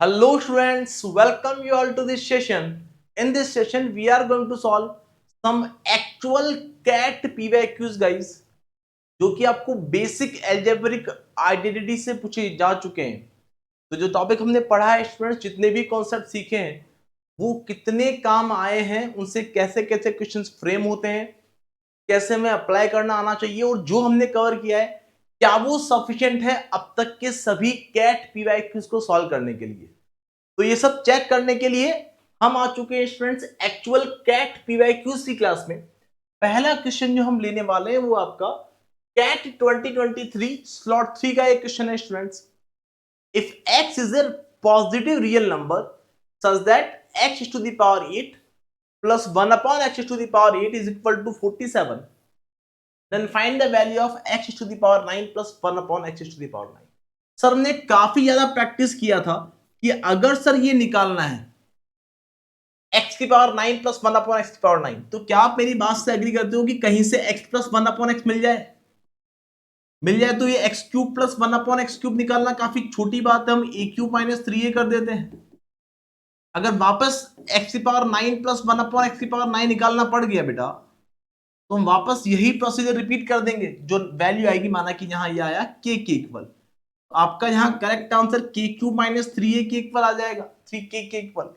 Hello students, welcome you all to this session. In this session, we are going to solve some actual CAT PYQs guys, जो कि आपको basic algebraic identity से पूछे जा चुके हैं। तो जो टॉपिक हमने पढ़ा है स्टूडेंट्स, जितने भी कॉन्सेप्ट सीखे हैं वो कितने काम आए हैं, उनसे कैसे कैसे क्वेश्चंस फ्रेम होते हैं, कैसे हमें अप्लाई करना आना चाहिए, और जो हमने कवर किया है क्या वो सफिशिएंट है अब तक के सभी कैट पीवाईक्यूज को सॉल्व करने के लिए। तो ये सब चेक करने के लिए हम आ चुके हैं स्टूडेंट्स एक्चुअल कैट पीवाईक्यूज की क्लास में। पहला क्वेश्चन जो हम लेने वाले हैं वो आपका कैट 2023 स्लॉट 3 का एक क्वेश्चन है students. If x is a positive real number such that x to the power 8 plus 1 upon x to the power 8 is equal to 47, then find the value of x to the power 9 plus 1 upon x to the power 9। Sir हमने काफी ज्यादा practice किया था कि अगर sir ये निकालना है x की पावर 9 प्लस 1 अपॉन x की पावर 9, तो क्या आप मेरी बात से एग्री करते हो कि कहीं से x प्लस 1 अपॉन x मिल जाए तो ये x cube plus 1 upon x cube निकालना काफी छोटी बात है, हम a क्यूब माइनस 3a कर देते हैं। अगर वापस x की पावर 9 प्लस 1 अपॉन x की पावर 9 निकालना पड़ गया बेटा, तो हम वापस यही प्रोसीजर रिपीट कर देंगे। जो वैल्यू आएगी, माना कि यहां ये आया k के इक्वल, आपका यहां correct answer k cube minus 3a के इक्वल आ जाएगा, 3k के इक्वल।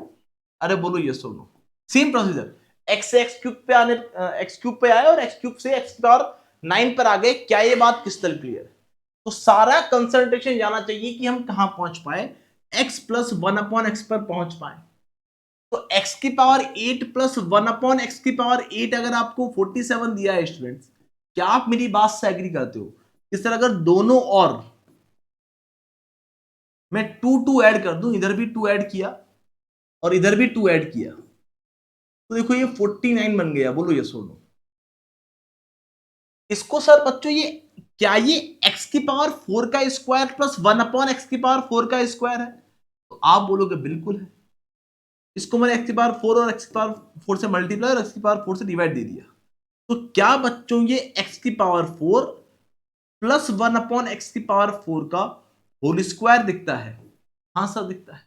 अरे बोलो ये सुनो, सेम प्रोसीजर, x से x क्यूब पे आने x क्यूब पे आए और x क्यूब से x की पावर 9 पर आ गए। क्या ये बात क्रिस्टल क्लियर है? तो सारा कंसंट्रेशन जाना चाहिए कि हम कहां पहुंच पाए, x प्लस 1 अपॉन x पर पहुंच पाए। तो x की पावर 8 प्लस 1 अपॉन x की पावर 8 अगर आपको 47 दिया है स्टूडेंट्स, क्या आप मेरी बात से एग्री करते हो कि सर अगर दोनों और मैं 2 ऐड कर दूं, इधर भी 2 ऐड किया और इधर भी 2 ऐड किया, तो देखो ये 49 बन गया। बोलो ये सुनो, इसको सर बच्चों ये क्या ये x की पावर 4 का स्क्वायर प्लस 1 अपॉन x की पावर 4 का स्क्वायर है? तो आप बोलोगे बिल्कुल है। इसको मैंने x की पावर 4 और x की पावर 4 से मल्टीप्लाई और x की पावर 4 से डिवाइड दे दिया। तो क्या बच्चों ये x की पावर 4 प्लस 1 अपॉन x की पावर 4 का होल स्क्वायर दिखता है? हाँ सर दिखता है।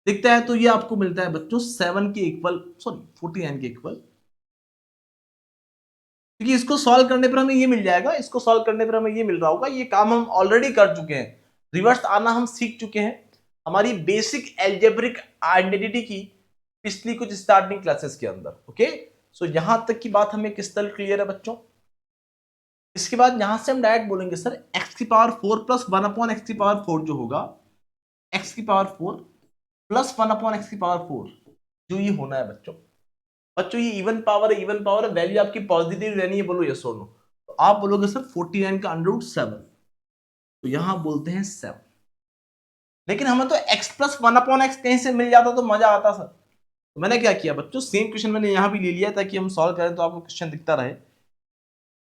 दिखता है तो ये आपको मिलता है बच्चों 7 के इक्वल, सॉरी 49 के इक्वल। क्योंकि इसको सॉल्व करने पर हमें ये मिल जाएगा, इसको सॉल्व करने पर हमें ये मिल रहा होगा। ये काम हम ऑलरेडी कर चुके हैं, रिवर्स आना हम सीख चुके हैं हमारी बेसिक एल्जेब्रिक आइडेंटिटी की पिछली कुछ स्टार्टिंग क्लासेस के अंदर। ओके, सो यहां तक की बात हमें क्रिस्टल क्लियर है बच्चों। इसके बाद यहां से हम डायरेक्ट बोलेंगे सर x की पावर 4 प्लस 1 अपॉन एक्स की पावर 4 जो होगा, x की पावर 4 प्लस 1 अपॉन एक्स की पावर 4 जो ये होना है बच्चों। बच्चों ये इवन पावर है, इवन पावर है, वैल्यू आपकी पॉजिटिव रहनी है। बोलो यस और नो। तो आप बोलोगे सर 49 का अंडर रूट 7, तो यहां बोलते हैं 7। लेकिन हमें तो x प्लस 1 अपॉन एक्स कहीं से मिल जाता तो मजा आता सर। तो मैंने क्या किया बच्चों, सेम क्वेश्चन मैंने यहां भी ले लिया ताकि हम सॉल्व करें तो आपको क्वेश्चन दिखता रहे।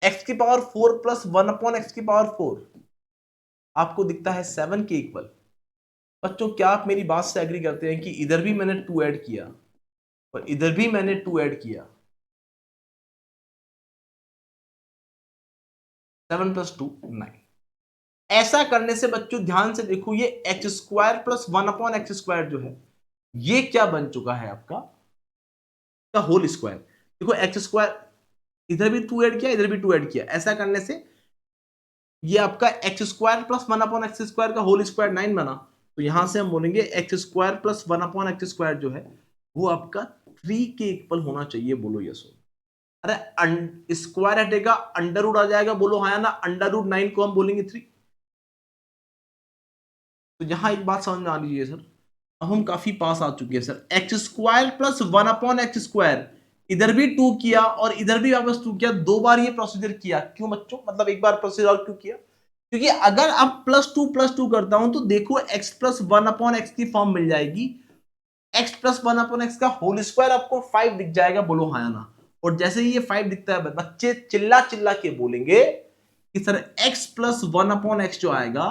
x की पावर 4 प्लस 1 अपॉन एक्स की पावर 4 आपको दिखता है 7 के इक्वल। बच्चों क्या आप मेरी बात से एग्री करते हैं कि इधर भी मैंने 2 ऐड किया और इधर भी मैंने 2 ऐड किया, 7 प्लस 2 9। ऐसा करने से बच्चों ध्यान से देखो, ये x square plus 1 upon x square जो है ये क्या बन चुका है आपका का होल स्क्वायर। देखो एक्स स्क्वायर, इधर भी 2 ऐड किया, इधर भी 2 ऐड किया, ऐसा करने से ये आपका x square plus 1 upon x square का होल स्क्वायर 9 बना। तो यहां से हम बोलेंगे x square plus 1 upon x square जो है वो आपका 3 के इक्वल होना चाहिए। बोलो यस। अरे स्क्वायर हटेगा, अंडर रूट आ जाएगा। बोलो हाँ या ना, अंडर रूट 9 को हम बोलेंगे 3। तो यहां एक बात समझ में आ लीजिए सर, अब हम काफी पास आ चुके हैं sir. X square plus 1 upon x square, इधर भी 2 किया और इधर भी वापस 2 किया, 2 बार ये प्रोसीजर किया। क्यों बच्चों, मतलब एक बार प्रोसीजर और क्यों किया? क्योंकि अगर अब प्लस टू करता हूं तो देखो x प्लस 1 अपॉन एक्स की फॉर्म मिल जाएगी। x प्लस 1 अपॉन एक्स का होल स्क्वायर आपको 5 दिख जाएगा। बोलो हाँ या ना। और जैसे ही ये 5 दिखता है बच्चे चिल्ला चिल्ला के बोलेंगे कि sir x plus 1 upon x जो आएगा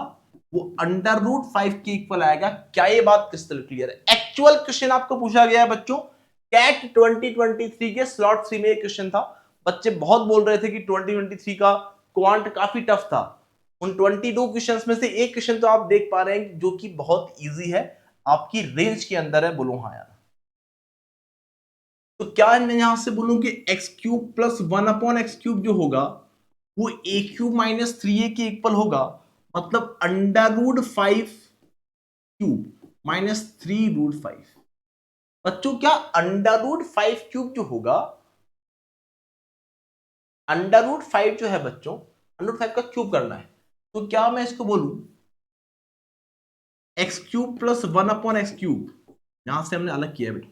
वो अंडर रूट 5 के इक्वल आएगा। क्या ये बात क्रिस्टल क्लियर है? एक्चुअल क्वेश्चन आपको पूछा गया है बच्चों, कैट 2023 के स्लॉट 3 में एक क्वेश्चन था। बच्चे बहुत बोल रहे थे कि 2023 का क्वांट काफी टफ था। उन 22 क्वेश्चंस में से एक क्वेश्चन तो आप देख पा रहे हैं जो कि बहुत इजी है। आपकी रेंज के अंदर है, बोलो हाँ यार। तो क्या मैं यहां से बोलूं कि एक्स क्यूब प्लस 1/x³ जो होगा वो a³ - 3a के इक्वल होगा, मतलब √5³ - 3√5। बच्चों क्या √5³ जो होगा, √5 जो है बच्चों, √5 का क्यूब करना है, तो क्या मैं इसको बोलूं x³ प्लस 1/x³, यहां से हमने अलग किया है बेटा,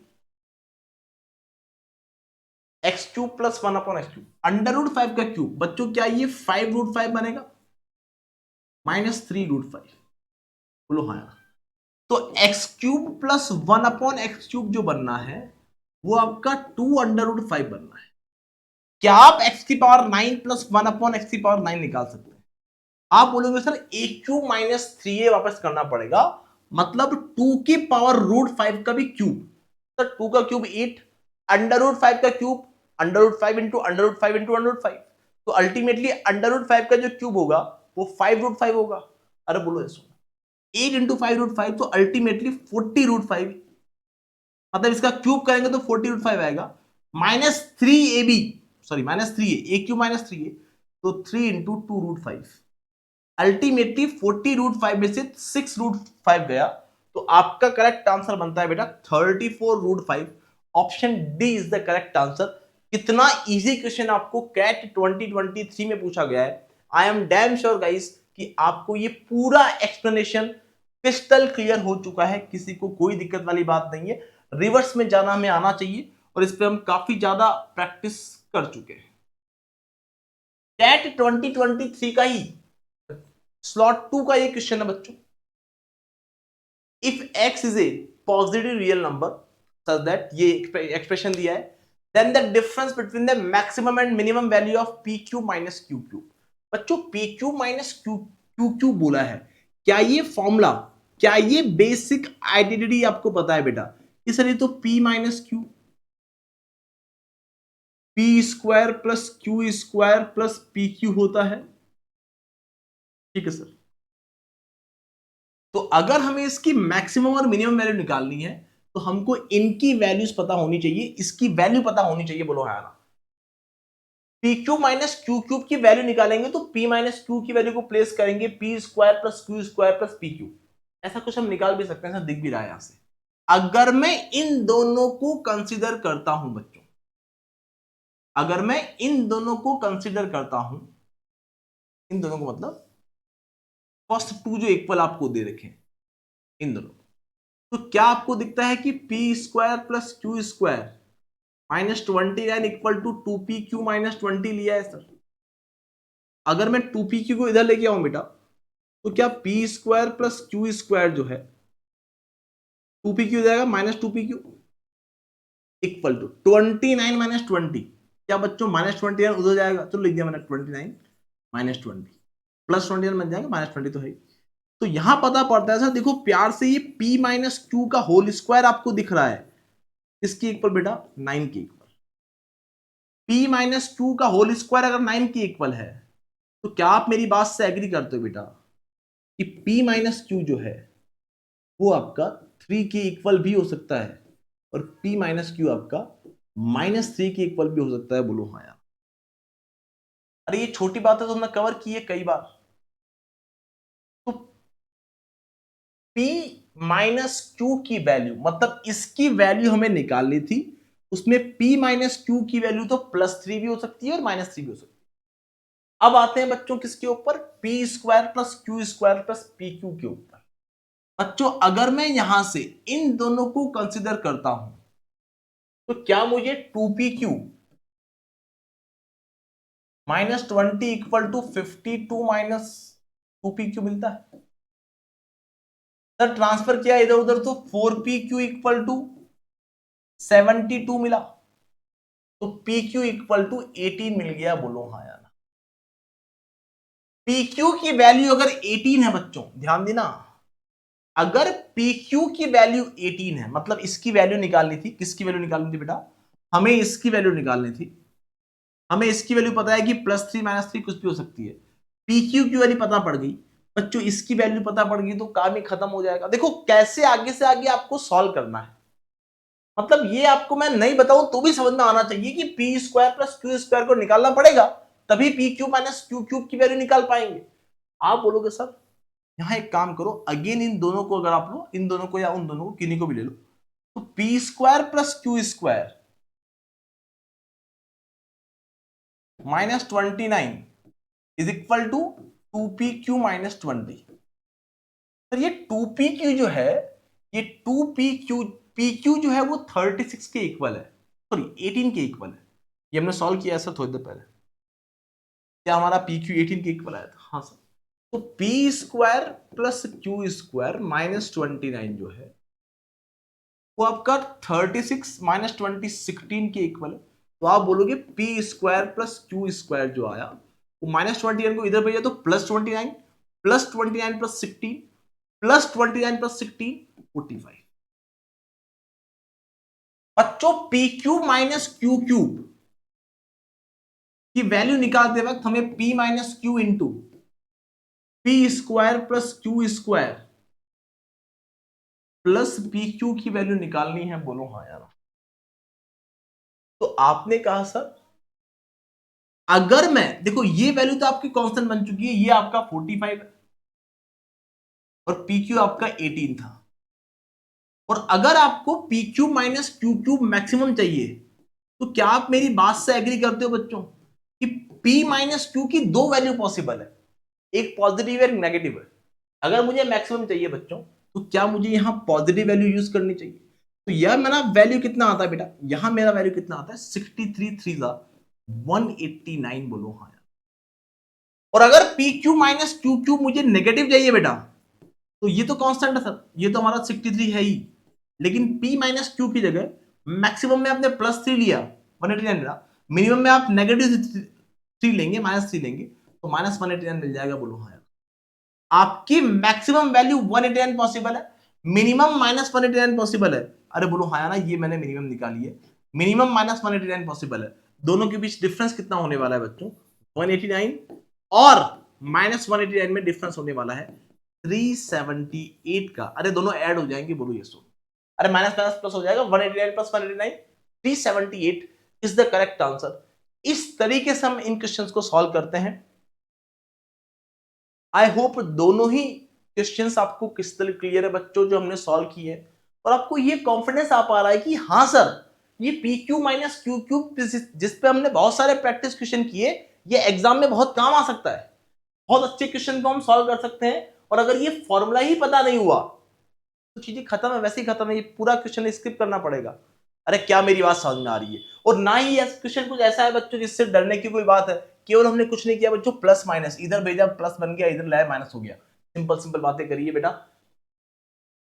x³ प्लस 1/x³, √5 का क्यूब बच्चों क्या ये 5√5 बनेगा -3√5, बोलो हाँ यार। तो x³ प्लस 1/x³ जो बनना है वो आपका 2√5 बनना है। क्या आप x⁹ प्लस 1/x⁹ निकाल सकते हैं? आप बोलोगे सर a³ - 3a वापस करना पड़ेगा, मतलब 2√5 का भी क्यूब। सर 2 का क्यूब 8, √5 का क्यूब √5 इंटू √5 इंटू √5, तो अल्टीमेटली √5 का जो क्यूब होगा वो 5√5 होगा। अरे बोलो ऐसा 8 इंटू 5√5 तो अल्टीमेटली 40√5, मतलब इसका क्यूब करेंगे तो 40√5 आएगा, -3ab, सॉरी -3a, तो 3 इंटू 2√5, अल्टीमेटली 40√5 में से 6√5 गया, तो आपका करेक्ट आंसर बनता है बेटा 34√5। Option D is the correct answer. कितना इजी क्वेश्चन आपको कैट 2023 में पूछा गया है। I am damn sure guys कि आपको ये पूरा एक्सप्लेनेशन क्रिस्टल क्लियर हो चुका है, किसी को कोई दिक्कत वाली बात नहीं है। रिवर्स में जाना हमें आना चाहिए और इस पे हम काफी ज्यादा प्रैक्टिस कर चुके हैं। कैट 2023 का ही स्लॉट 2 का ये क्वेश्चन है बच्चों। If x is a positive real number such that, ये एक्सप्रेशन दिया है, then the difference between the maximum and minimum value of p³ - q³। बच्चों p³ - q³ बोला है, क्या ये फॉर्मूला, क्या ये बेसिक आइडेंटिटी आपको पता है बेटा? इसलिए तो p - q, p² plus q² plus pq होता है, ठीक है सर। तो अगर हमें इसकी मैक्सिमम और मिनिमम वैल्यू निकालनी है तो हमको इनकी वैल्यूज पता होनी चाहिए, इसकी वैल्यू पता होनी चाहिए, बोलो हाँ ना। pq - q³ की वैल्यू निकालेंगे तो p - q की वैल्यू को प्लेस करेंगे p² plus q² plus pq। ऐसा कुछ हम निकाल भी सकते हैं, दिख भी रहा है यहां से। अगर मैं इन दोनों को कंसीडर करता हूं बच्चों, अगर मैं इन दोनों को कंसीडर करता हूं, इन दोनों को मतलब फर्स्ट टू जो इक्वल आपको दे रखे हैं, इन दोनों, तो क्या आपको दिखता है कि p² plus q² -29 equal to 2pq - 20 लिया है सर। अगर मैं 2pq को इधर लेके आऊं बेटा, तो क्या p² प्लस q² जो है 2pq हो जाएगा -2pq इक्वल टू 29 - 20। क्या बच्चों -29 उधर जाएगा, तो लिख दिया मैंने 29 - 20 प्लस 21 बन जाएगा, -20 तो है। तो यहां पता पड़ता है सर, देखो प्यार से, ये p - q का होल स्क्वायर आपको दिख रहा है, इसकी इक्वल बेटा 9 की इक्वल। p - q का होल स्क्वायर अगर 9 की इक्वल है, तो क्या आप मेरी बात से एग्री करते हो बेटा कि p - q जो है वो आपका 3 के इक्वल भी हो सकता है, और p - q आपका -3 के इक्वल भी हो सकता है, बोलो हाँ यार। अरे ये छोटी बात है तो हमने कवर की है कई बार। तो p - q की वैल्यू, मतलब इसकी वैल्यू हमें निकालनी थी, उसमें p - q की वैल्यू तो +3 भी हो सकती है और -3 भी हो सकती है। अब आते हैं बच्चों किसके ऊपर, p² plus q² plus pq के ऊपर। बच्चों अगर मैं यहां से इन दोनों को कंसीडर करता हूं, तो क्या मुझे 2pq -20 equal to 52 minus 2pq मिलता है? सर ट्रांसफर किया इधर उधर तो 4pq इक्वल टू 72 मिला, तो pq इक्वल टू 18 मिल गया, बोलो हाँ यार। pq की वैल्यू अगर 18 है बच्चों, ध्यान देना, अगर PQ की वैल्यू 18 है, मतलब इसकी वैल्यू निकालनी थी, किसकी वैल्यू निकालनी थी बेटा, हमें इसकी वैल्यू निकालनी थी। हमें इसकी वैल्यू पता है कि +3 - 3 कुछ भी हो सकती है, PQ की वैल्यू पता पड़ गई, बच्चों इसकी वैल्यू पता पड़ गई तो काम ही खत्म हो जाएगा। देखो कैसे आगे से आगे आपको सॉल्व करना है, मतलब ये आपको मैं नहीं बताऊं तो भी समझ में आना चाहिए कि P square plus q square को निकालना पड़ेगा, तभी P Q minus Q cube की वैल्यू निकाल पाएंगे। आप बोलोगे सर यहां एक काम करो, अगेन इन दोनों को अगर आप लो, इन दोनों को या उन दोनों को किन्हीं को भी ले लो, तो p square plus q square minus 29 is equal to 2pq minus 20। Sir ये 2pq जो है, ये 2pq pq जो है वो 36 के इक्वल है, सॉरी 18 के इक्वल है। ये हमने सॉल्व किया ऐसा थोड़ी देर पहले, क्या हमारा pq 18 के इक्वल आया था? हाँ सर। तो p square plus q square minus 29 जो है वो आपका 36 माइनस 20 16 के इक्वल है। तो आप बोलोगे P square plus q square जो आया वो माइनस 29 को इधर भेजा तो plus 29 plus 29 plus 16 plus 29 plus 16 45। बच्चों P cube minus Q cube की वैल्यू निकालते वक्त हमें P minus Q into P square plus q square plus P Q की वैल्यू निकालनी है। बोलो हाँ यार। तो आपने कहा सर अगर मैं देखो ये वैल्यू तो आपकी कांस्टेंट बन चुकी है, ये आपका 45 है और पी क्यू आपका 18 था, और अगर आपको P Q minus Q cube maximum चाहिए तो क्या आप मेरी बात से एग्री करते हो बच्चों कि P माइनस क्यू की दो वैल्यू पॉसिबल है, एक पॉजिटिव है एक नेगेटिव है। अगर मुझे मैक्सिमम चाहिए बच्चों तो क्या मुझे यहां पॉजिटिव वैल्यू यूज करनी चाहिए? तो यह मेरा वैल्यू कितना आता है बेटा, यहां मेरा वैल्यू कितना आता है 63 3 189। बोलो हाँ यार। और अगर P Q minus Q Q मुझे नेगेटिव चाहिए बेटा तो ये तो कांस्टेंट है सर, ये तो हमारा 63 है ही, लेकिन P माइनस क्यू की जगह मैक्सिमम में आपने प्लस 3 लिया 189 मिला, मिनिमम में आप नेगेटिव 3 लेंगे माइनस 3 लेंगे तो माइनस 189 मिल जाएगा। बोलो हाँ यार। आपकी मैक्सिमम वैल्यू 189 पॉसिबल है, मिनिमम माइनस 189 पॉसिबल है। अरे बोलो हाँ ना, ये मैंने मिनिमम निकाली है, मिनिमम माइनस 189 पॉसिबल है। दोनों के बीच डिफरेंस कितना होने वाला है बच्चों? 189 और माइनस 189 में डिफरेंस होने वाला है 378 का। अरे दोनों ऐड हो जाएंगे। बोलो ये सो, अरे माइनस माइनस प्लस हो जाएगा, 189 plus 189 378 is the correct answer. इस तरीके से हम इन क्वेश्चंस को सॉल्व करते हैं। आई होप दोनों ही क्वेश्चंस आपको किस तरह क्लियर है बच्चों जो हमने सॉल्व किए, और आपको ये कॉन्फिडेंस आ पा रहा है कि हाँ सर ये P Q minus Q cube जिस पे हमने बहुत सारे प्रैक्टिस क्वेश्चन किए, ये एग्जाम में बहुत काम आ सकता है। बहुत अच्छे क्वेश्चन को हम सॉल्व कर सकते हैं, और अगर ये फॉर्मूला ही पता नहीं हुआ तो चीजें खत्म है, वैसे ही खत्म है, ये पूरा क्वेश्चन स्किप करना पड़ेगा। अरे क्या मेरी बात समझ में आ रही है? और ना ही क्वेश्चन कुछ ऐसा है बच्चों जिससे डरने की कोई बात है, केवल हमने कुछ नहीं किया बच्चों, प्लस माइनस इधर भेजा प्लस बन गया, इधर लाया माइनस हो गया, सिंपल सिंपल बातें करिए बेटा।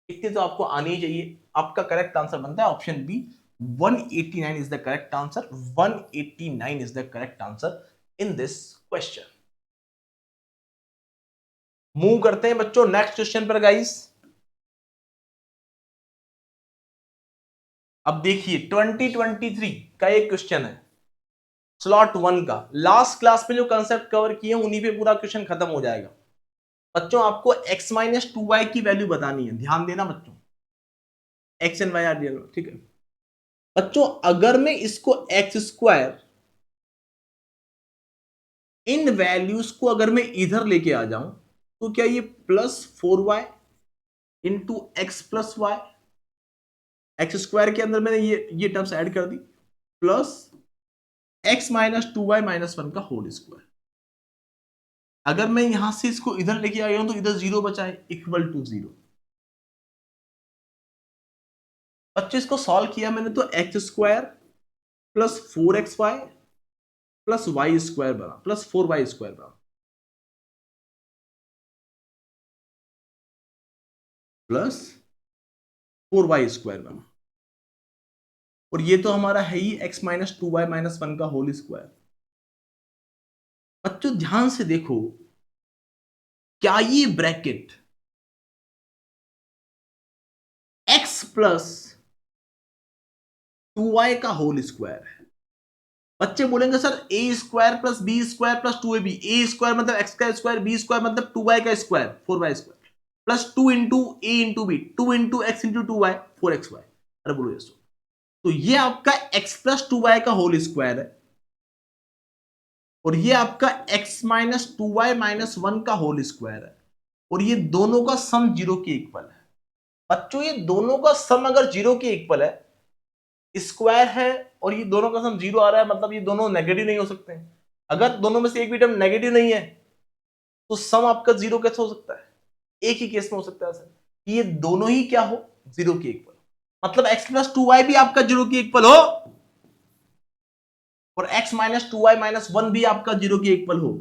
इतने तो आपको आनी ही चाहिए। आपका करेक्ट आंसर बनता है option B, 189 is the correct answer. 189 is the correct answer in this question. Move करते हैं बच्चों नेक्स्ट क्वेश्चन पर गाइस। अब देखिए 2023 का एक क्वेश्चन है स्लॉट 1 का। लास्ट क्लास में जो कंसेप्ट कवर किए उन्हीं पे पूरा क्वेश्चन खत्म हो जाएगा। बच्चों आपको x माइनस 2y की वैल्यू बतानी है, ध्यान देना बच्चों। x and y are real, ठीक है बच्चों। अगर मैं इसको एक्स स्क्वायर इन वैल्यूज को अगर मैं इधर लेके आ जाऊं तो क्या ये plus 4y into x plus y, x square के अंदर मैंने ये टर्म्स ऐड कर दी, plus x minus 2y minus 1 का होल स्क्वायर। अगर मैं यहां से इसको इधर लेके आया हूं तो इधर जीरो बचा है, इक्वल टू जीरो। बच्चे इसको सॉल्व किया मैंने तो x square plus 4xy plus y square बना, प्लस 4y स्क्वायर बना, प्लस 4y स्क्वायर बना, और ये तो हमारा है ही x माइनस 2y माइनस 1 का होल स्क्वायर। बच्चों ध्यान से देखो, क्या ये ब्रैकेट x प्लस 2y का होल स्क्वायर है? बच्चे बोलेंगे sir a square plus b square plus 2ab, a square मतलब एक्स का स्क्वायर, बी स्क्वायर मतलब 2y का square 4y square plus 2 into a into b, 2 into x into 2y 4xy। अरे बोलो ये तो ये आपका x प्लस 2y का होल स्क्वायर है और ये आपका x माइनस 2y माइनस 1 का होल स्क्वायर है और ये दोनों का सम 0 के इक्वल है। बच्चों ये दोनों का सम अगर 0 के इक्वल है, स्क्वायर है और ये दोनों का सम 0 आ रहा है, मतलब ये दोनों नेगेटिव नहीं हो सकते हैं। अगर दोनों में से एक भी टर्म नेगेटिव नहीं है तो सम आपका 0 कैसे हो सकता है? एक ही केस में हो सकता है सर, ये दोनों ही क्या हो 0 के इक्वल, मतलब x प्लस 2y भी आपका 0 के इक्वल हो और x माइनस 2y माइनस 1 भी आपका 0 के इक्वल हो।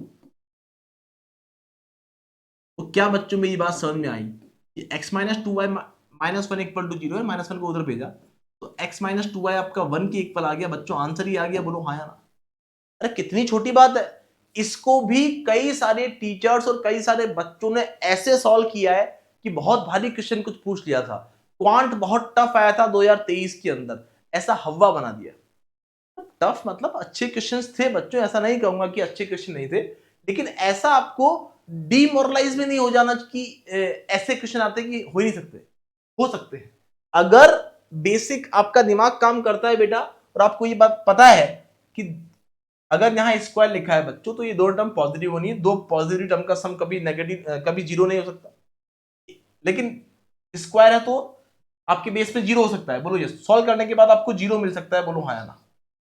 तो क्या बच्चों में ये बात समझ में आई कि x minus 2y minus 1 equal to 0 है, माइनस 1 को उधर भेजा तो x माइनस 2y आपका 1 के इक्वल आ गया। बच्चों आंसर ही आ गया, बोलो हाँ या ना। अरे कितनी छोटी बात है, इसको भी कई सारे टीचर्स और कई सारे बच्चों ने ऐसे सॉल्व किया है कि बहुत भारी क्वेश्चन कुछ पूछ लिया था, क्वांट बहुत टफ आया था 2023 के अंदर, ऐसा हवा बना दिया। टफ मतलब अच्छे क्वेश्चंस थे बच्चों, ऐसा नहीं कहूंगा कि अच्छे क्वेश्चन नहीं थे, लेकिन ऐसा आपको डीमोरलाइज में नहीं हो जाना कि ऐसे क्वेश्चन आते कि हो ही नहीं सकते, हो सकते हैं। अगर बेसिक आपका दिमाग काम करता है बेटा और आपको ये बात पता है कि अगर यहाँ स्क्वायर लिखा है बच्चों तो ये दो टर्म पॉजिटिव होनी है, दो पॉजिटिव टर्म का सम कभी नेगेटिव कभी 0 नहीं हो सकता, लेकिन स्क्वायर है तो आपके बेस पे 0 हो सकता है। बोलो यस, सॉल्व करने के बाद आपको 0 मिल सकता है, बोलो हाँ या ना।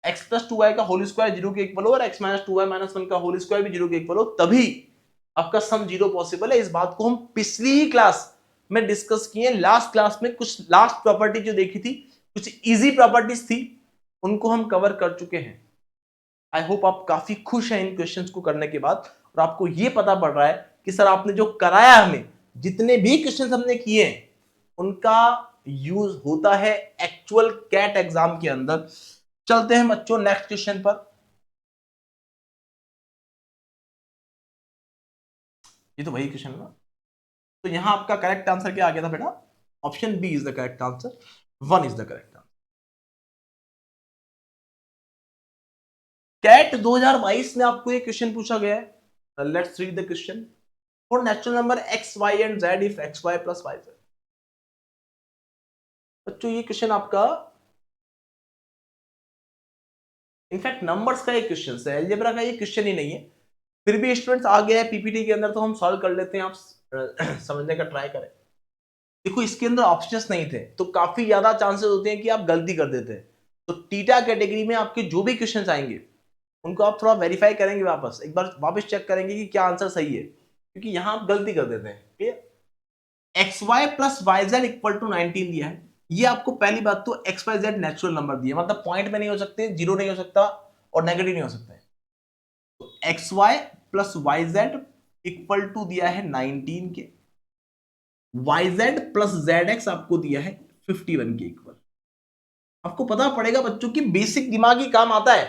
x प्लस 2y का होल स्क्वायर 0 के इक्वल हो और x माइनस 2y माइनस 1 का होल स्क्वायर भी 0 के इक्वल हो, तभी आपका सम 0 पॉसिबल है। इस बात को हम पिछली ही क्लास में डिस्कस किए। लास्ट क्लास में कुछ लास्ट प्रॉपर्टी जो देखी थी, कुछ इजी प्रॉपर्टीज थी, उनको हम कवर कर चुके हैं। आई होप आप काफी खुश हैं इन क्वेश्चंस को करने के बाद और आपको ये पता पड़ रहा है कि सर आपने जो कराया, हमें जितने भी क्वेश्चंस हमने किए उनका यूज होता है एक्चुअल कैट एग्जाम के अंदर। चलते हैं बच्चों नेक्स्ट क्वेश्चन पर। ये तो वही क्वेश्चन है ना, तो यहां आपका करेक्ट आंसर क्या आ गया था बेटा? Option B is the correct answer, 1 is the correct answer. CAT 2022 में आपको एक क्वेश्चन पूछा गया है, let's read the question. For natural number x y and z if x y plus y z। बच्चों ये क्वेश्चन आपका इनफैक्ट नंबर्स का एक क्वेश्चन है, अलजेब्रा का ये क्वेश्चन ही नहीं है, फिर भी स्टूडेंट्स आ गया है पीपीटी के अंदर तो हम सॉल्व कर लेते हैं, आप समझने का ट्राई करें। देखो इसके अंदर ऑप्शंस नहीं थे तो काफी ज्यादा चांसेस होते हैं कि आप गलती कर देते हैं, तो टीटा कैटेगरी में आपके जो भी क्वेश्चंस आएंगे उनको आप थोड़ा वेरीफाई करेंगे, वापस एक बार वापस चेक करेंगे कि क्या आंसर सही है, क्योंकि यहां आप गलती कर देते हैं। Clear? X y plus y z equal to 19 दिया है, ये आपको पहली बात तो x y z natural number दिया, मतलब पॉइंट में नहीं हो सकते, जीरो नहीं हो सकता और नेगेटिव नहीं हो सकता है। तो x y plus y z equal to दिया है 19 के, y z plus z x आपको दिया है 51 के इक्वल। आपको पता पड़ेगा बच्चों की बेसिक दिमागी काम आता है,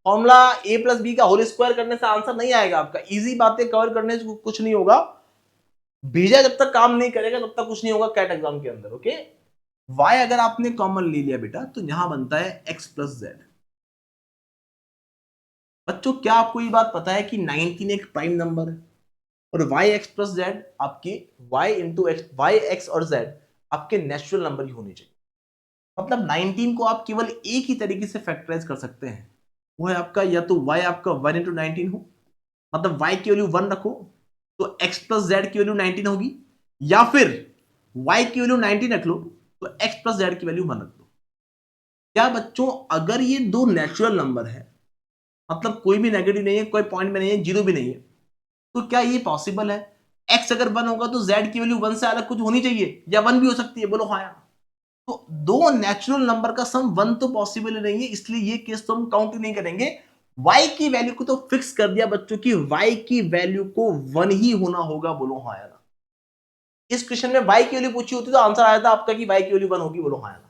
फॉर्मूला ए प्लस बी का होल स्क्वायर करने से आंसर नहीं आएगा आपका, इजी बातें कवर करने से कुछ नहीं होगा, भेजा जब तक काम नहीं करेगा तब तक कुछ नहीं होगा कैट एग्जाम के अंदर। ओके, y अगर आपने कॉमन ले लिया बेटा तो यहां बनता है x प्लस जेड। बच्चों क्या आपको ये बात पता है कि 19 एक प्राइम नंबर है और y x प्लस जेड आपके y into x, y x और z आपके नेचुरल नंबर ही होने चाहिए। मतलब 19 को आप केवल एक ही तरीके से फैक्टराइज कर सकते हैं, वो है आपका या तो y आपका 1 इंटू 19 हो, मतलब y की वैल्यू 1 रखो तो x प्लस जेड की वैल्यू 19 होगी, या फिर y की वैल्यू 19 रख लो तो x प्लस जेड की वैल्यू 1 रख दो। क्या बच्चों अगर ये दो नेचुरल नंबर है, मतलब कोई भी नेगेटिव नहीं है, कोई पॉइंट में नहीं है, जीरो भी नहीं है, तो क्या ये पॉसिबल है? x अगर 1 होगा तो z की वैल्यू 1 से अलग कुछ होनी चाहिए, या 1 भी हो सकती है, बोलो हाँ यार। तो दो नेचुरल नंबर का सम 1 तो पॉसिबल नहीं है, इसलिए ये केस तो हम काउंट नहीं करेंगे। y की वैल्यू को तो फिक्स कर दिया बच्चों की, y की वैल्यू को 1 ही होना होगा, बोलो हाँ यार। इस क्वेश्चन में y की वैल्यू पूछी होती तो आंसर आया था आपका कि y की वैल्यू 1 होगी, बोलो हाँ यार।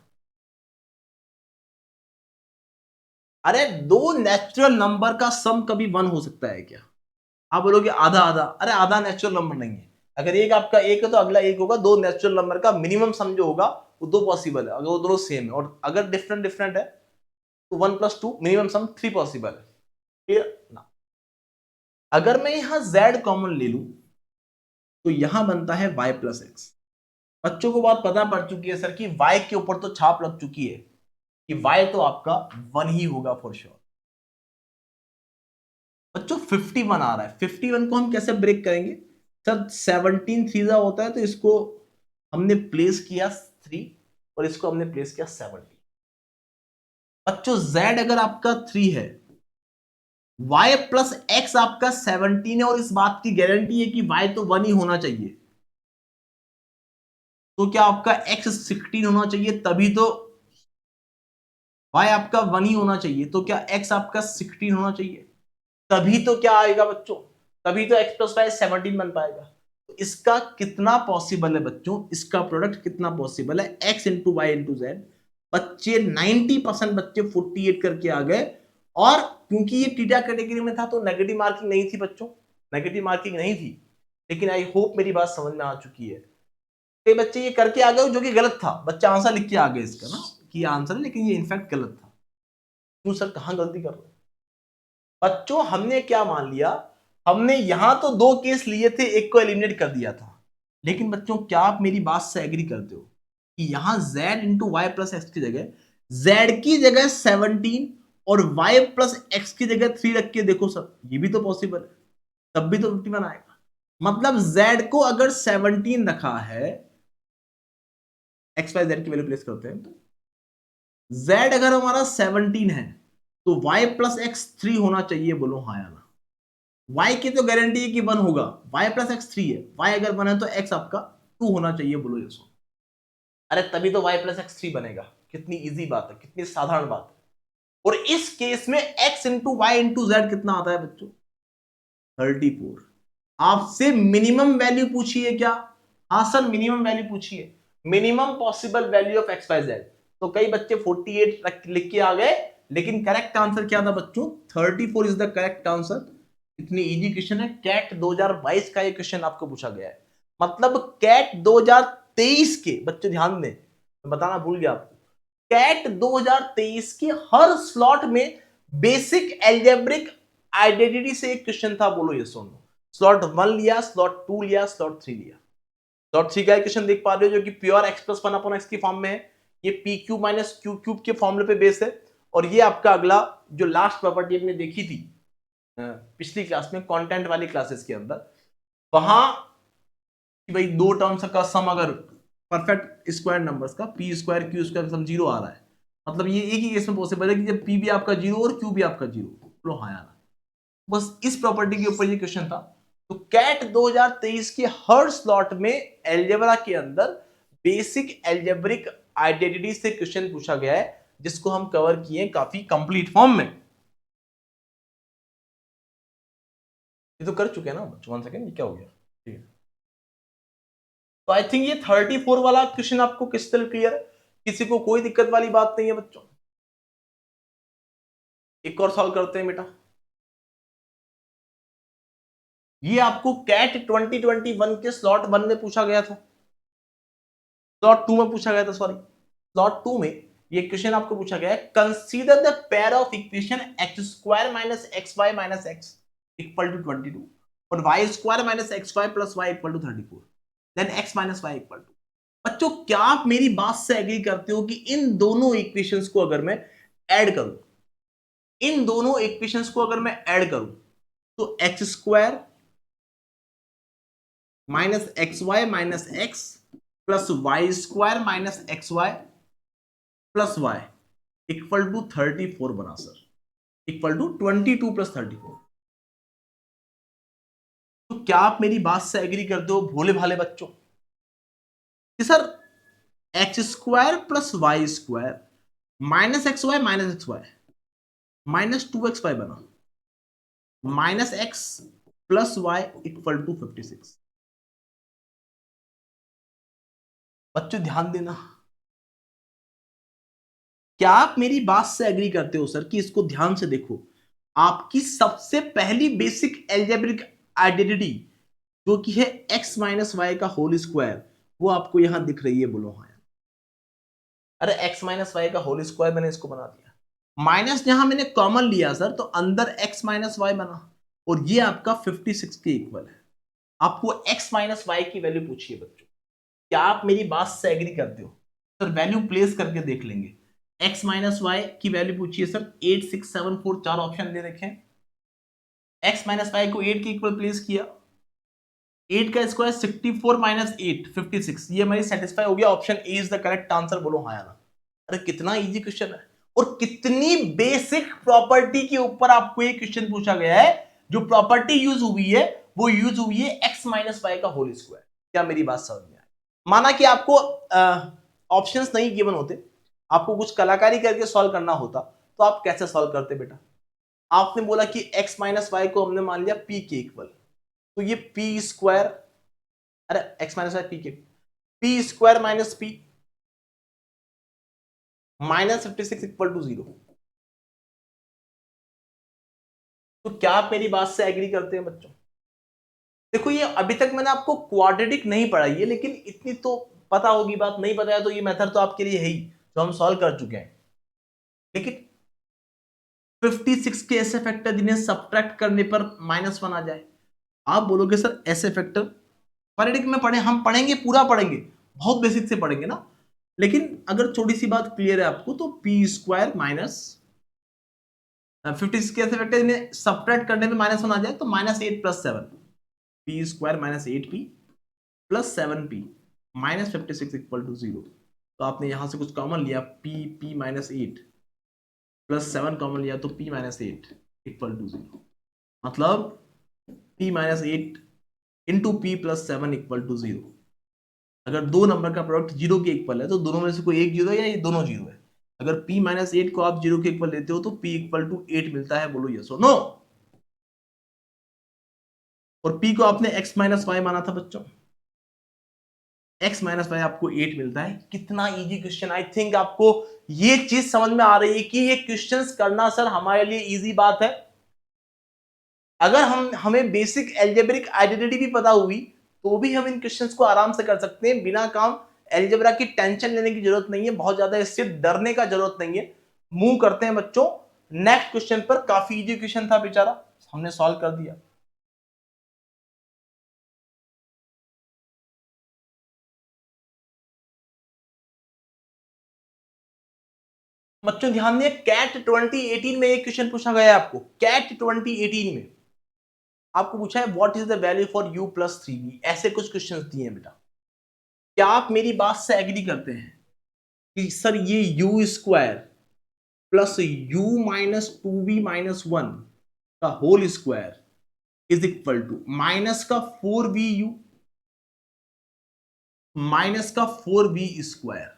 अरे दो नेचुरल नंबर का सम कभी 1 हो सकता है क्या? आप बोलोगे आधा आधा, अरे आधा नेचुरल नंबर नहीं है, अगर एक आपका एक है तो अगला एक होगा, दो नेचुरल नंबर का मिनिमम सम जो होगा वो दो पॉसिबल है अगर वो दोनों सेम है, और अगर डिफरेंट डिफरेंट है तो 1 + 2 मिनिमम सम 3 पॉसिबल है। क्लियर ना। अगर मैं यहां z कॉमन ले लूं तो यहां बनता है y + x। बच्चों को बात पता पड़ चुकी है सर कि y के ऊपर तो छाप लग चुकी है कि y तो आपका 1 ही होगा फॉर श्योर। बच्चों 51 आ रहा है, 51 को हम कैसे ब्रेक करेंगे सर? 17 थ्रीजा होता है तो इसको हमने प्लेस किया 3 और इसको हमने प्लेस किया 17। बच्चों z अगर आपका 3 है, y + x आपका 17 है और इस बात की गारंटी है कि y तो 1 ही होना चाहिए, तो क्या आपका x 16 होना चाहिए, तभी तो y आपका 1 ही होना चाहिए, तो क्या x आपका 16 होना चाहिए, तभी तो क्या आएगा बच्चों, तभी तो x + y 17 बन पाएगा। तो इसका कितना पॉसिबल है बच्चों, इसका प्रोडक्ट कितना पॉसिबल है, x × y × z। बच्चे 90% बच्चे 48 करके आ गए। और क्योंकि ये टीटा कैटेगरी में था तो नेगेटिव मार्किंग नहीं थी बच्चों, नेगेटिव मार्किंग नहीं थी। लेकिन आई होप मेरी बात समझ में आ चुकी है। कई बच्चे ये करके आ गए जो कि गलत था, बच्चा आंसर लिख के आ गए इसका ना कि आंसर है, लेकिन ये इनफैक्ट गलत था। क्यों सर, कहां गलती कर रहे हो? बच्चों हमने क्या मान लिया, हमने यहां तो 2 केस लिए थे, एक को एलिमिनेट कर दिया था। लेकिन बच्चों क्या आप मेरी बात से एग्री करते हो कि यहां z × y + x की जगह z की जगह 17 और y + x की जगह 3 रख के देखो सर, ये भी तो पॉसिबल है, तब भी तो 51 आएगा। मतलब z को अगर 17 रखा है, x y z की वैल्यू प्लेस करते हैं, तो z अगर हमारा 17 है तो y + x 3 होना चाहिए, बोलो हाँ या ना। y की तो गारंटी है कि 1 होगा, y + x 3 है, y अगर 1 है तो x आपका 2 होना चाहिए, बोलो ये सो। अरे तभी तो y + x 3 बनेगा। कितनी इजी बात है, कितनी साधारण बात है। और इस केस में x × y × z कितना आता है बच्चों? 34। आपसे मिनिमम वैल्यू पूछी है क्या? हाँ सर मिनिमम वैल्यू पूछी है, minimum possible value of x y z। तो कई बच्चे 48 लिख के आ गए, लेकिन करेक्ट आंसर क्या था बच्चों? 34 इज द करेक्ट आंसर। इतनी इजी क्वेश्चन है, कैट 2022 का ये क्वेश्चन आपको पूछा गया है। मतलब कैट 2023 के बच्चे ध्यान दें, मैं बताना भूल गया आपको, कैट 2023 के हर स्लॉट में बेसिक एल्जेब्रिक आइडेंटिटी से एक क्वेश्चन था, बोलो ये सुनो। स्लॉट 1 लिया, स्लॉट 2 लिया, स्लॉट 3 लिया। स्लॉट 3 का क्वेश्चन देख पा रहे हो जो कि प्योर x + 1/x की फॉर्म में है, ये pq - q³ के फॉर्मूले पे बेस है। और ये आपका अगला जो लास्ट प्रॉपर्टी हमने देखी थी पिछली क्लास में, कंटेंट वाली क्लासेस के अंदर, वहां कि भाई 2 टर्म्स का सम अगर परफेक्ट स्क्वायर नंबर्स का p² q² सम 0 आ रहा है, मतलब ये एक ही केस में पॉसिबल है कि जब p भी आपका 0 और q भी आपका 0। बोलो हाँ यार, बस इस प्रॉपर्टी के ऊपर ये क्वेश्चन था। तो कैट 2023 के हर स्लॉट में एल्जेब्रा के अंदर बेसिक एल्जेब्रिक आइडेंटिटी से क्वेश्चन पूछा गया है, जिसको हम कवर किए काफी कंप्लीट फॉर्म में। ये तो कर चुके हैं ना बच्चों। 1 सेकेंड, ये क्या हो गया? ठीक है, तो आई थिंक ये 34 वाला क्वेश्चन आपको क्रिस्टल क्लियर है, किसी को कोई दिक्कत वाली बात नहीं है बच्चों। एक और सॉल्व करते हैं बेटा। ये आपको कैट 2021 के स्लॉट 1 में पूछा गया था, स्लॉट 2 में पूछा गया था, सॉरी स्लॉट 2 में ये क्वेश्चन आपको पूछा गया है। Consider the pair of equation x² - xy - x = 22 और y² - xy + y = 34, then x - y = बच्चों क्या आप मेरी बात से एग्री करते हो कि इन दोनों इक्वेशंस को अगर मैं ऐड करूं, इन दोनों इक्वेशंस को अगर मैं ऐड करूं तो x² - xy - x plus y² - xy plus y = 34 बना सर, = 22 + 34। तो क्या आप मेरी बात से एग्री करते हो भोले भाले बच्चों कि sir x² + y² -xy -2xy बना, -x + y = 56। बच्चों ध्यान देना, क्या आप मेरी बात से एग्री करते हो सर कि इसको ध्यान से देखो, आपकी सबसे पहली बेसिक एल्जेब्रिक आइडेंटिटी जो कि है x - y का होल स्क्वायर, वो आपको यहां दिख रही है, बोलो हाँ। अरे x - y का होल स्क्वायर मैंने इसको बना दिया, माइनस यहां मैंने कॉमन लिया सर, तो अंदर x माइनस वाई बना, और ये आपका 56 के इक्वल है। आपको x माइनस वाई की वैल्यू पूछिए बच्चों, क्या आप मेरी बात से एग्री करते हो? सर वैल्यू प्लेस करके देख लेंगे। x माइनस वाई की वैल्यू पूछिए सर, 8 6 7 4 चार ऑप्शन दे रखे हैं। x माइनस वाई को 8 के इक्वल प्लेस किया, 8 का स्क्वायर 64 माइनस 8 56, ये हमारी सेटिस्फाई हो गया। Option A is the correct answer, बोलो हाँ या ना। अरे कितना इजी क्वेश्चन है, और कितनी बेसिक प्रॉपर्टी के ऊपर आपको ये क्वेश्चन पूछा गया है। जो प्रॉपर्टी यूज हुई है वो यूज हुई है x माइनस वाई का होल स्क्वायर। क्या मेरी बात समझ में आई? माना कि आपको ऑप्शंस नहीं गिवन होते, आपको कुछ कलाकारी करके सॉल्व करना होता, तो आप कैसे सॉल्व करते बेटा? आपने बोला कि x माइनस वाई को हमने मान लिया p के इक्वल, तो ये पी स्क्वायर, अरे एक्स माइनस वाई पी के, p square minus p minus 56 equal to 0। तो क्या आप मेरी बात से एग्री करते हैं बच्चों? देखो ये अभी तक मैंने आपको क्वाड्रेटिक नहीं पढ़ाई है, लेकिन इतनी तो पता होगी बात, नहीं पता है तो ये मेथड तो आपके लिए है ही, जो हम सॉल्व कर चुके हैं। लेकिन 56 के ऐसे फैक्टर जिन्हें सब्ट्रैक्ट करने पर -1 आ जाए, आप बोलोगे सर ऐसे फैक्टर क्वाड्रेटिक में पढ़े, हम पढ़ेंगे, पूरा पढ़ेंगे, बहुत बेसिक से पढ़ेंगे ना। लेकिन अगर छोटी सी बात क्लियर है आपको, तो पी स्क्वायर माइनस 56 के ऐसे फैक्टर जिन्हें सब्ट्रैक्ट करने में -1 आ जाए, तो -8 + 7, p square minus 8p plus 7p minus 56 equal to 0। तो आपने यहां से कुछ कॉमन लिया, p माइनस 8 प्लस 7 कॉमन लिया, तो p माइनस 8 इक्वल टू 0। मतलब p minus 8 into p plus 7 equal to 0। अगर दो नंबर का प्रोडक्ट 0 के इक्वल है, तो दोनों में से कोई एक 0 है या ये दोनों 0 है? अगर p माइनस 8 को आप 0 के इक्वल लेते हो, तो p इक्वल टू 8 मिलता है, बोलो यस और नो। और p को आपने x माइनस वाई माना था बच्चों, x माइनस वाई आपको 8 मिलता है। कितना इजी क्वेश्चन, आई थिंक आपको ये चीज समझ में आ रही है कि ये क्वेश्चंस करना सर हमारे लिए इजी बात है। अगर हमें बेसिक एल्जेब्रिक आइडेंटिटी भी पता हुई, तो भी हम इन क्वेश्चंस को आराम से कर सकते हैं, बिना काम एल्जेब्रा की टेंशन लेने की जरूरत नहीं है, बहुत ज्यादा इससे डरने का जरूरत नहीं है। मूव करते हैं बच्चों नेक्स्ट क्वेश्चन पर। काफी इजी क्वेश्चन था बेचारा, हमने सॉल्व कर दिया। बच्चों ध्यान दिए, कैट 2018 में एक क्वेश्चन पूछा गया है आपको। कैट 2018 में आपको पूछा है what is the value for u plus 3v, ऐसे कुछ क्वेश्चंस दिए हैं बेटा। क्या आप मेरी बात से एग्री करते हैं कि सर ये u square plus u minus 2v-1 का whole square is equal to minus का 4vu माइनस का 4v स्क्वायर?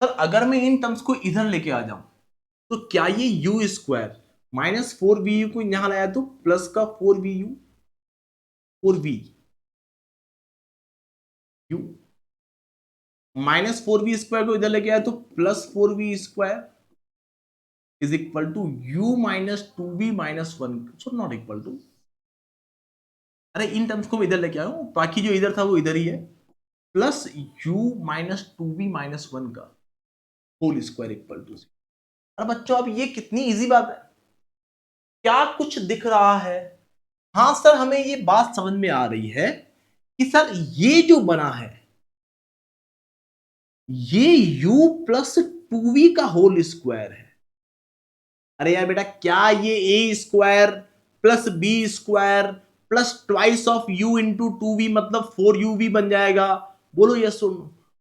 सर अगर मैं इन टर्म्स को इधर लेके आ जाऊं, तो क्या ये u स्क्वायर माइनस 4vu को यहां लाया तो प्लस का 4vu 4v u minus 4v square को इधर लेके आया तो plus 4v square is equal to u minus 2v-1, so not equal to. अरे इन टर्म्स को इधर लेके आया, बाकी जो इधर था वो इधर ही है, प्लस u माइनस 2v-1 का होल स्क्वायर इक्वल टू। अरे बच्चों अब ये कितनी इजी बात है, क्या कुछ दिख रहा है? हाँ सर हमें ये बात समझ में आ रही है कि सर ये जो बना है, ये u प्लस 2v का होल स्क्वायर है। अरे यार बेटा, क्या ये a square plus b square plus twice of u into 2v मतलब 4uv बन जाएगा? बोलो यस सुन।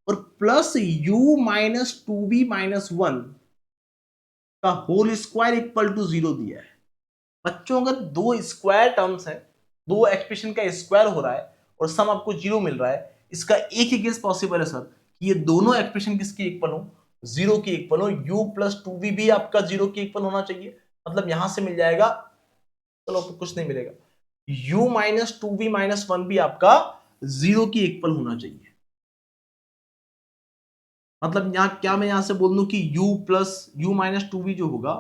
और प्लस u माइनस 2v-1 का होल स्क्वायर इक्वल टू 0 दिया है। बच्चों अगर दो स्क्वायर टर्म्स है, दो एक्सप्रेशन का स्क्वायर हो रहा है और सम आपको 0 मिल रहा है, इसका एक ही केस पॉसिबल है सर कि ये दोनों एक्सप्रेशन किसके इक्वल हो? 0 के इक्वल हो। u प्लस 2v भी आपका 0 के इक्वल होना चाहिए, मतलब यहां से मिल जाएगा, चलो कुछ नहीं मिलेगा, u माइनस 2v-1 भी आपका 0 के इक्वल होना चाहिए। मतलब यहां क्या मैं यहां से बोल दूं कि u plus u minus 2v जो होगा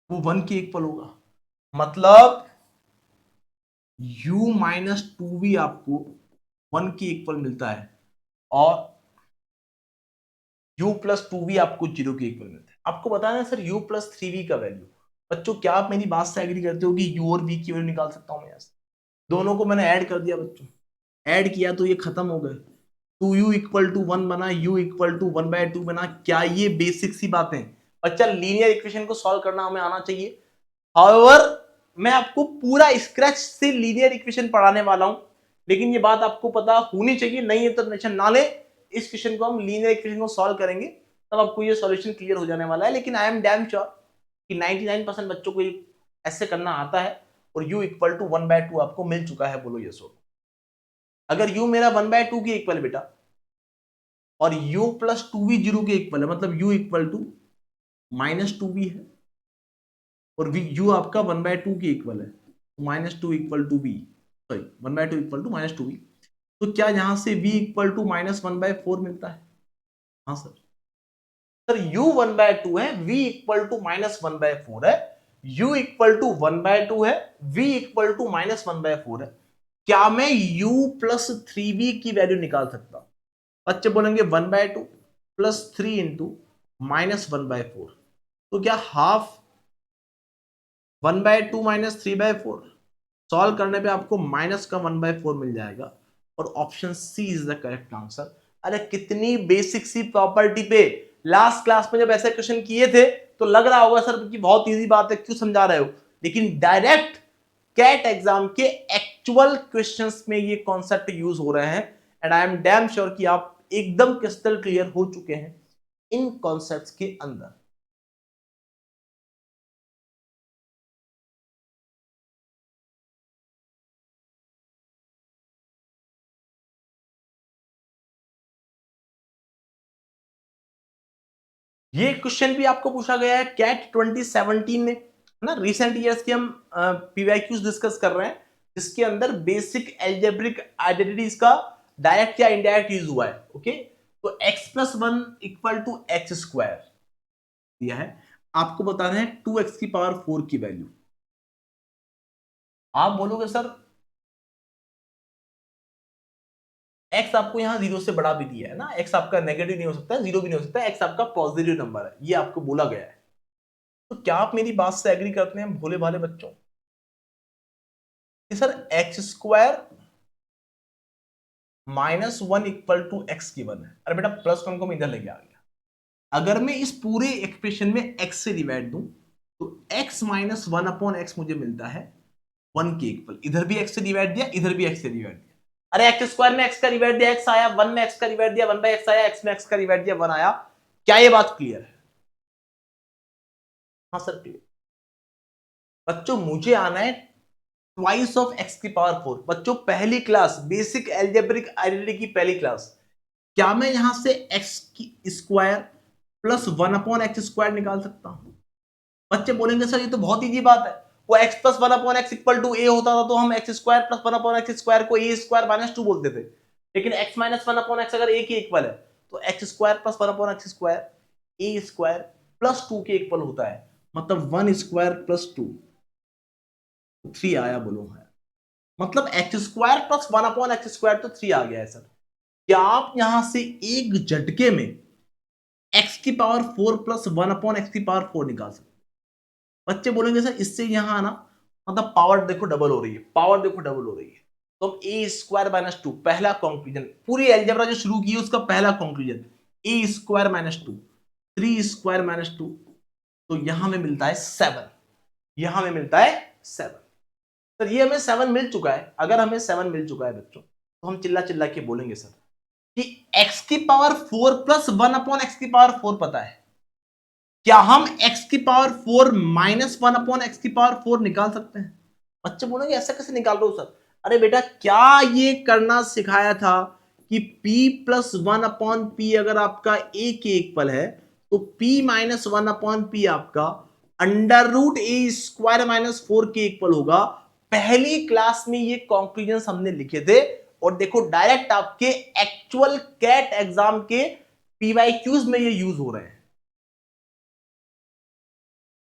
वो 1 के इक्वल होगा। मतलब u माइनस 2v आपको 1 के इक्वल मिलता है। और u प्लस 2v आपको 0 के इक्वल मिलता है। आपको बताना है सर u प्लस 3v का वैल्यू। बच्चों क्या आप मेरी बात से एग्री करते हो कि u और v की वैल्यू निकाल सकता हूं मैं यहाँ से? दोनों को मैंने ऐड कर दिया बच्चों, ऐड किया तो ये खत्म हो गए, 2u इक्वल टू 1 बना, u इक्वल टू 1/2 बना। क्या ये बेसिक सी बातें बच्चा लीनियर इक्वेशन को सॉल्व करना हमें आना चाहिए। हाउएवर मैं आपको पूरा स्क्रैच से लीनियर इक्वेशन पढ़ाने वाला हूं, लेकिन ये बात आपको पता होनी चाहिए, नहीं है तो टेंशन ना ले। इस क्वेश्चन को हम लीनियर इक्वेशन को सॉल्व करेंगे तब आपको ये सॉल्यूशन क्लियर हो जाने वाला है। लेकिन आई एम डैम श्योर कि 99% बच्चों को ऐसे करना आता है और u इक्वल टू 1/2 आपको मिल चुका है। बोलो ये सो, अगर u मेरा 1/2 के इक्वल बेटा और u प्लस 2v 0 के इक्वल है, मतलब u इक्वल टू -2v है और u आपका 1/2 के इक्वल है, -2 equal to v, sorry 1/2 equal to -2v। तो क्या यहां से v इक्वल टू -1/4 मिलता है? हाँ सर, सर u 1/2 है, v इक्वल टू -1/4 है, u इक्वल टू 1/2 है, v इक्वल टू -1/4 है। क्या मैं u प्लस 3v की वैल्यू निकाल सकता हूं? बच्चे बोलेंगे 1/2 प्लस 3 इंटू -1/4, तो क्या हाफ 1/2 माइनस 3/4? सॉल्व करने पे आपको माइनस का 1/4 मिल जाएगा और option C is the correct answer. अरे कितनी बेसिक सी प्रॉपर्टी पे लास्ट क्लास में जब ऐसे क्वेश्चन किए थे तो लग रहा होगा सर कि बहुत इजी बात है, क्यों समझा रहे हो, लेकिन डायरेक्ट कैट एग्जाम के एक्चुअल क्वेश्चंस में ये कॉन्सेप्ट यूज हो रहे हैं and I am damn sure कि आप एकदम क्रिस्टल क्लियर हो चुके हैं इन कॉन्सेप्ट्स के अंदर। ये क्वेश्चन भी आपको पूछा गया है कैट 2017 में, है ना। रिसेंट ईयर्स की हम पीवाईक्यूज डिस्कस कर रहे हैं जिसके अंदर बेसिक एल्जेब्रिक आइडेंटिटीज का डायरेक्ट या इनडायरेक्ट यूज हुआ है। ओके, तो x+1 equal to x square दिया है, आपको बताना है 2x की पावर 4 की वैल्यू। आप बोलोगे सर x आपको यहां 0 से बड़ा भी दिया है ना, x आपका नेगेटिव नहीं हो सकता, 0 भी नहीं हो सकता, x आपका पॉजिटिव नंबर है, ये आपको बोला गया है। तो क्या आप मेरी बात से एग्री करते हैं भोले भाले बच्चों कि sir x² -1 equal to x की 1 है? अरे बेटा +1 को मैं इधर लेके आ गया, अगर मैं इस पूरे एक्सप्रेशन में x से डिवाइड दूं तो x माइनस 1/x मुझे मिलता है 1 के इक्वल। इधर भी x से डिवाइड दिया, इधर भी x से डिवाइड दिया, अरे x² में x का डिवाइड दिया x आया, 1 में x का डिवाइड दिया 1/x आया, x में x का डिवाइड दिया 1 आया। क्या ये बात क्लियर है? हाँ सर क्लियर। बच्चों मुझे आना है ट्वाइस ऑफ x की पावर 4। बच्चों पहली क्लास बेसिक एल्जेब्रिक आइडेंटिटी की पहली क्लास, क्या मैं यहां से x की स्क्वायर प्लस 1/x² निकाल सकता हूं? बच्चे बोलेंगे सर ये तो बहुत इजी बात है, वो x plus 1/x equal to a होता था तो हम x² प्लस 1/x² को a² - 2 बोलते थे, लेकिन x माइनस 1/x अगर a के इक्वल है तो x² plus 1/x² a² plus 2 के इक्वल होता है, मतलब 1² प्लस 2 3 आया। बोलो है मतलब x² प्लस 1/x² तो 3 आ गया है सर। क्या आप यहां से एक झटके में x की पावर 4 प्लस 1/x की पावर 4 निकाल सकते? बच्चे बोलेंगे सर इससे यहां आना मतलब पावर देखो डबल हो रही है, पावर देखो डबल हो रही है, तो a² - 2 पहला कंक्लूजन, पूरी अलजेब्रा जो शुरू की है उसका पहला कंक्लूजन a² - 2 3² - 2, तो यहां में मिलता है 7, यहां में मिलता है 7। सर ये हमें 7 मिल चुका है, अगर हमें 7 मिल चुका है बच्चों तो हम चिल्ला चिल्ला के बोलेंगे सर कि x की पावर 4 प्लस 1/x की पावर 4 पता है, क्या हम x की पावर 4 माइनस 1/x की पावर 4 निकाल सकते हैं? बच्चे बोलेंगे ऐसा कैसे निकाल रहे हो सर? अरे बेटा क्या ये करना सिखाया था कि p प्लस 1/p अगर आपका a के इक्वल है तो p माइनस 1/p आपका √a² - 4 के इक्वल होगा। पहली क्लास में ये कॉन्क्लूजन हमने लिखे थे और देखो डायरेक्ट आपके एक्चुअल कैट एग्जाम के पीवाईक्यूज में ये यूज हो रहे हैं।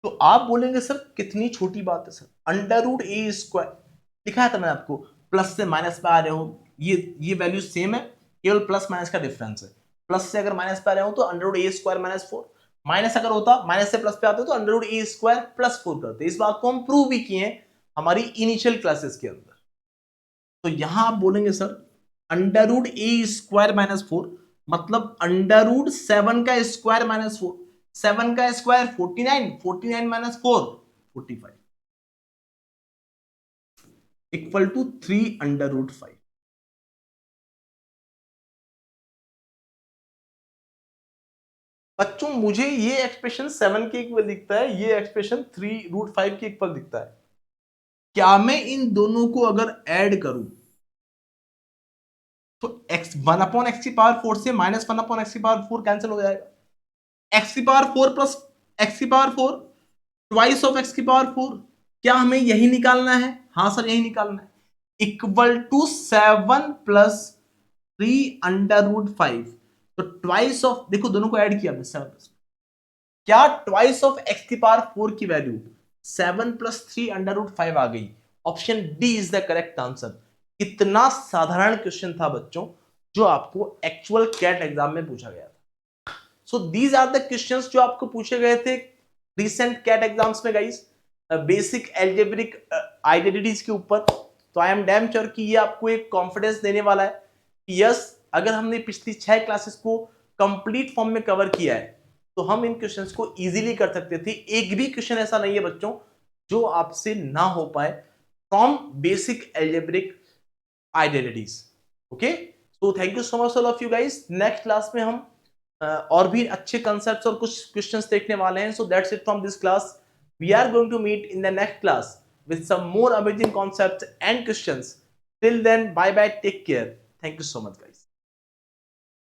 तो आप बोलेंगे सर कितनी छोटी बात है सर, √a² लिखा था मैंने आपको, प्लस से माइनस में आ रहे हो, ये वैल्यू सेम है, केवल प्लस माइनस का डिफरेंस है। प्लस से अगर माइनस पे आ रहे हो तो अंडर रूट ए स्क्वायर माइनस 4, माइनस अगर होता माइनस से प्लस पे आते तो अंडर रूट ए स्क्वायर प्लस 4 करते। इस बात को हम प्रूव भी किए हैं हमारी इनिशियल क्लासेस के अंदर। तो यहां आप बोलेंगे सर अंडर रूट ए स्क्वायर माइनस 4 मतलब अंडर रूट 7 का स्क्वायर माइनस 4, 7 का square 49, 49 minus 4 45 equal to 3 under root 5। बच्चों मुझे ये एक्सप्रेशन 7 के इक्वल दिखता है, ये एक्सप्रेशन 3 रूट 5 के इक्वल दिखता है। क्या मैं इन दोनों को अगर ऐड करूं तो x 1 अपॉन एक्स की पावर 4 से माइनस 1 अपॉन एक्स की पावर 4 कैंसिल हो जाएगा। एक्स की पावर 4 प्लस एक्स की पावर 4 ट्वाइस ऑफ एक्स की पावर 4। क्या हमें यही निकालना है? हाँ सर यही निकालना है। Equal to 7 plus 3 under root 5। तो ट्वाइस ऑफ, देखो दोनों को ऐड किया 7, क्या ट्वाइस ऑफ एक्स की पावर 4 की वैल्यू 7 प्लस 3 अंडर रूट 5 आ गई। Option D is the correct answer. इतना साधारण क्वेश्चन था बच्चों जो आपको एक्चुअल कैट एग्जाम में पूछा गया था। So these are the questions जो आपको पूछे गए थे रिसेंट कैट एग्जाम्स में गाइस, बेसिक एल्जेब्रिक आइडेंटिटीज के ऊपर। तो आई एम डैम श्योर कि ये आपको एक कॉन्फिडेंस देने वाला है कि यस अगर हमने पिछली 6 क्लासेस को कंप्लीट फॉर्म में कवर किया है तो हम इन क्वेश्चंस को इजीली कर सकते थे। एक भी क्वेश्चन ऐसा नहीं है बच्चों जो आपसे ना हो पाए from basic algebraic identities. Okay, so thank you so much all of you guys. Next class में हम और भी अच्छे कंसेप्ट्स और कुछ क्वेश्चंस देखने वाले हैं। So that's it from this class. We are going to meet in the next class with some more amazing concepts and questions. Till then, bye bye, take care. Thank you so much, guys.